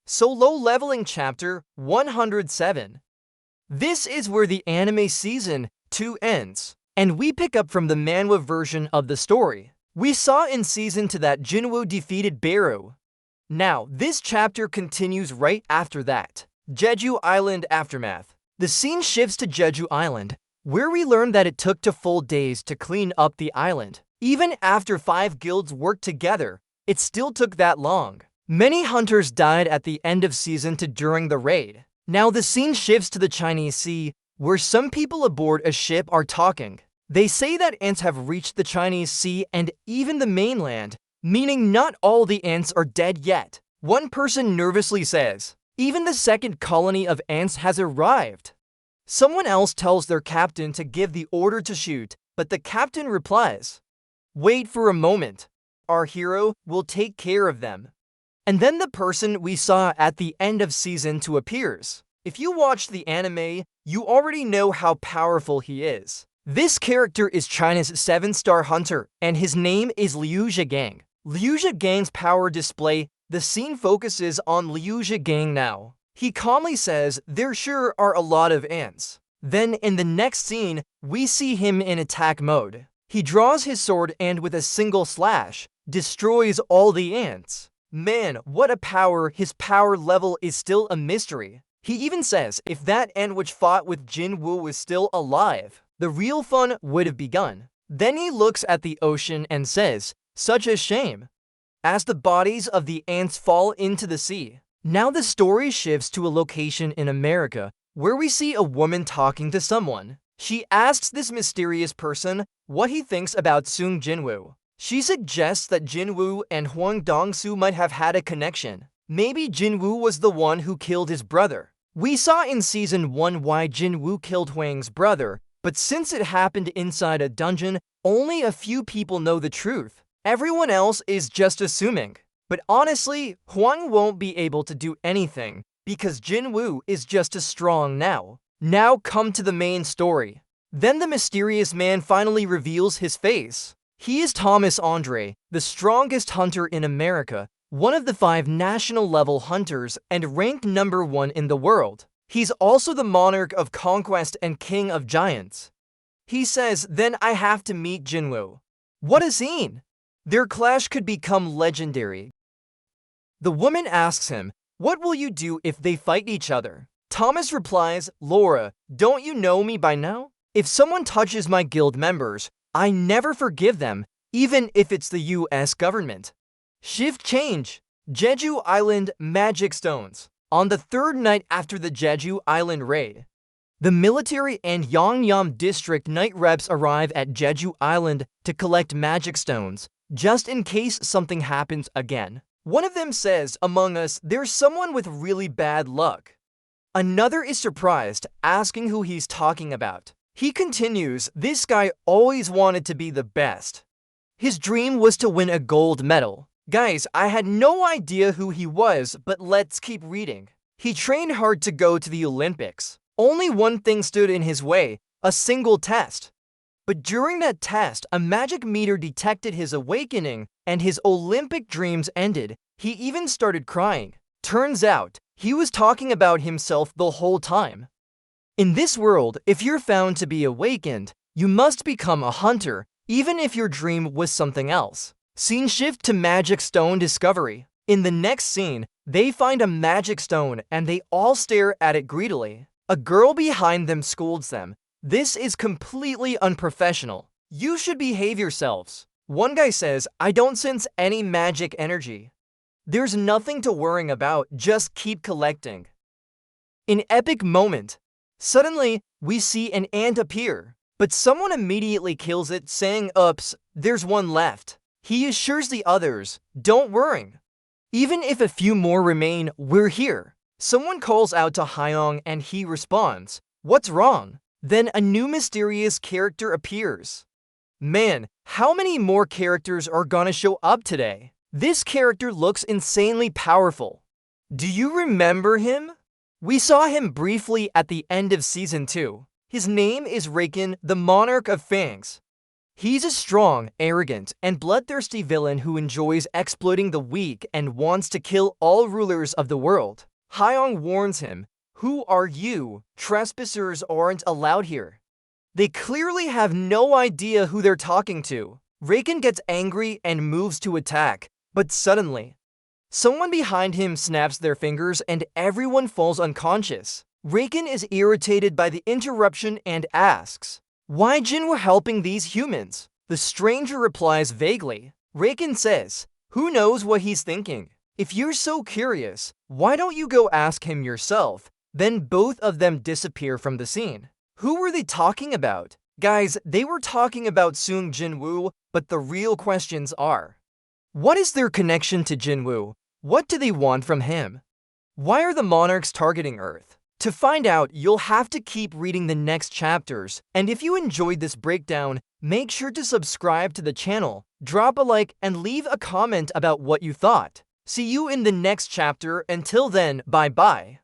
Solo Leveling Chapter 107. This is where the anime Season 2 ends, and we pick up from the manhwa version of the story. We saw in Season 2 that Jinwo defeated Baru. Now, this chapter continues right after that. Jeju Island Aftermath. The scene shifts to Jeju Island, where we learn that it took 2 full days to clean up the island. Even after 5 guilds worked together, it still took that long. Many hunters died at the end of Season 2 during the raid. Now the scene shifts to the Chinese Sea, where some people aboard a ship are talking. They say that ants have reached the Chinese Sea and even the mainland, meaning not all the ants are dead yet. One person nervously says, even the second colony of ants has arrived. Someone else tells their captain to give the order to shoot, but the captain replies, wait for a moment. Our hero will take care of them. And then the person we saw at the end of Season 2 appears. If you watched the anime, you already know how powerful he is. This character is China's 7-star hunter, and his name is Liu Zhigang. Liu Zhigang's power display, the scene focuses on Liu Zhigang now. He calmly says, there sure are a lot of ants. Then in the next scene, we see him in attack mode. He draws his sword and with a single slash, destroys all the ants. Man, what a power! His power level is still a mystery. He even says if that ant which fought with Jinwo was still alive, the real fun would have begun. Then he looks at the ocean and says, such a shame, as the bodies of the ants fall into the sea. Now the story shifts to a location in America where we see a woman talking to someone. She asks this mysterious person what he thinks about Sung Jinwo. She suggests that Jinwoo and Huang Dongsu might have had a connection. Maybe Jinwoo was the one who killed his brother. We saw in Season 1 why Jinwoo killed Huang's brother, but since it happened inside a dungeon, only a few people know the truth. Everyone else is just assuming. But honestly, Huang won't be able to do anything, because Jinwoo is just as strong now. Now come to the main story. Then the mysterious man finally reveals his face. He is Thomas Andre, the strongest hunter in America, one of the 5 national-level hunters and ranked #1 in the world. He's also the monarch of conquest and king of giants. He says, then I have to meet Jinwo. What a scene! Their clash could become legendary. The woman asks him, what will you do if they fight each other? Thomas replies, Laura, don't you know me by now? If someone touches my guild members, I never forgive them, even if it's the US government. Shift change. Jeju Island Magic Stones. On the 3rd night after the Jeju Island raid, the military and Yongnam District night reps arrive at Jeju Island to collect magic stones, just in case something happens again. One of them says, among us, there's someone with really bad luck. Another is surprised, asking who he's talking about. He continues, this guy always wanted to be the best. His dream was to win a gold medal. Guys, I had no idea who he was, but let's keep reading. He trained hard to go to the Olympics. Only one thing stood in his way, a single test. But during that test, a magic meter detected his awakening, and his Olympic dreams ended. He even started crying. Turns out, he was talking about himself the whole time. In this world, if you're found to be awakened, you must become a hunter, even if your dream was something else. Scene shift to Magic Stone Discovery. In the next scene, they find a magic stone and they all stare at it greedily. A girl behind them scolds them. This is completely unprofessional. You should behave yourselves. One guy says, I don't sense any magic energy. There's nothing to worry about, just keep collecting. In epic moment, suddenly, we see an ant appear, but someone immediately kills it, saying, oops, there's one left. He assures the others, don't worry. Even if a few more remain, we're here. Someone calls out to Hyong and he responds, what's wrong? Then a new mysterious character appears. Man, how many more characters are gonna show up today? This character looks insanely powerful. Do you remember him? We saw him briefly at the end of Season 2. His name is Raken, the Monarch of Fangs. He's a strong, arrogant, and bloodthirsty villain who enjoys exploiting the weak and wants to kill all rulers of the world. Hyung warns him, "Who are you? Trespassers aren't allowed here." They clearly have no idea who they're talking to. Raken gets angry and moves to attack, but suddenly, someone behind him snaps their fingers and everyone falls unconscious. Raken is irritated by the interruption and asks, "Why Jinwo helping these humans?" The stranger replies vaguely. Raken says, "Who knows what he's thinking? If you're so curious, why don't you go ask him yourself?" Then both of them disappear from the scene. Who were they talking about? Guys, they were talking about Sung Jinwoo, but the real questions are, what is their connection to Jinwoo? What do they want from him? Why are the monarchs targeting Earth? To find out, you'll have to keep reading the next chapters. And if you enjoyed this breakdown, make sure to subscribe to the channel, drop a like, and leave a comment about what you thought. See you in the next chapter. Until then, bye-bye.